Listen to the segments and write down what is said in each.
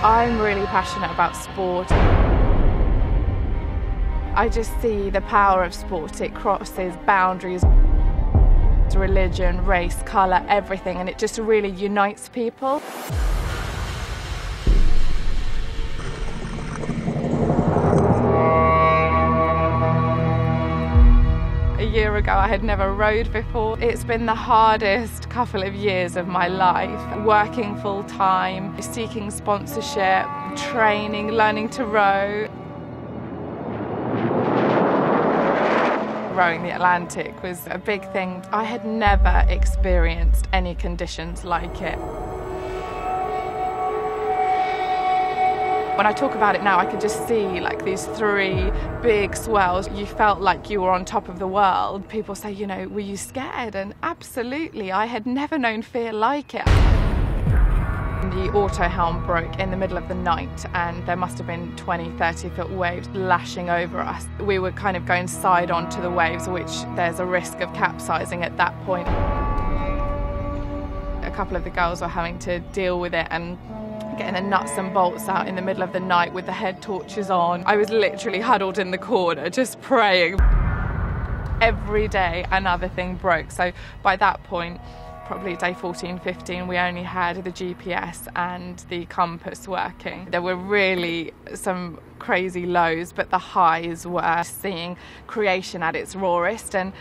I'm really passionate about sport. I just see the power of sport. It crosses boundaries, religion, race, colour, everything, and it just really unites people. A year ago I had never rowed before. It's been the hardest couple of years of my life, working full time, seeking sponsorship, training, learning to row. Rowing the Atlantic was a big thing. I had never experienced any conditions like it. When I talk about it now, I can just see like these three big swells. You felt like you were on top of the world. People say, you know, were you scared? And absolutely, I had never known fear like it. The auto helm broke in the middle of the night and there must have been 20, 30-foot waves lashing over us. We were kind of going side on to the waves, which there's a risk of capsizing at that point. A couple of the girls were having to deal with it and getting the nuts and bolts out in the middle of the night with the head torches on. I was literally huddled in the corner just praying. Every day another thing broke. So by that point, probably day 14, 15, we only had the GPS and the compass working. There were really some crazy lows, but the highs were seeing creation at its rawest. And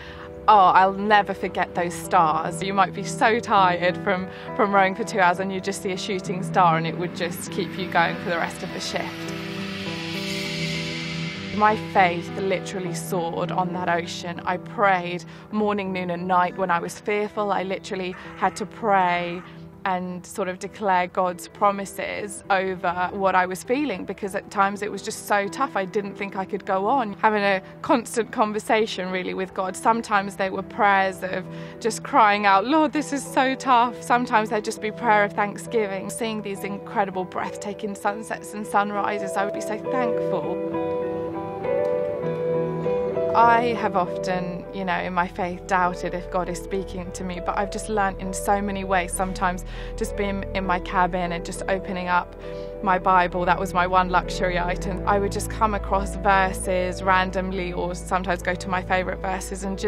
I'll never forget those stars. You might be so tired from rowing for 2 hours and you just see a shooting star and it would just keep you going for the rest of the shift. My faith literally soared on that ocean. I prayed morning, noon and night. When I was fearful, I literally had to pray and sort of declare God's promises over what I was feeling, because at times it was just so tough. I didn't think I could go on. Having a constant conversation really with God. Sometimes they were prayers of just crying out, Lord, this is so tough. Sometimes they'd just be prayer of thanksgiving. Seeing these incredible breathtaking sunsets and sunrises, I would be so thankful. I have often, you know, in my faith doubted if God is speaking to me, but I've just learnt in so many ways. Sometimes just being in my cabin and just opening up my Bible, that was my one luxury item. I would just come across verses randomly or sometimes go to my favourite verses and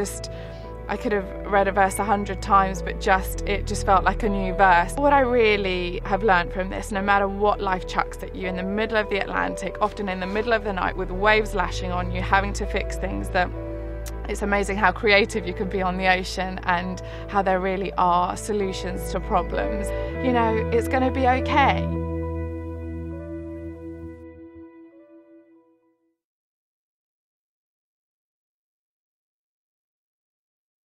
I could have read a verse 100 times, but it just felt like a new verse. What I really have learned from this, no matter what life chucks at you in the middle of the Atlantic, often in the middle of the night with waves lashing on you, having to fix things, that it's amazing how creative you can be on the ocean and how there really are solutions to problems. You know, it's going to be okay.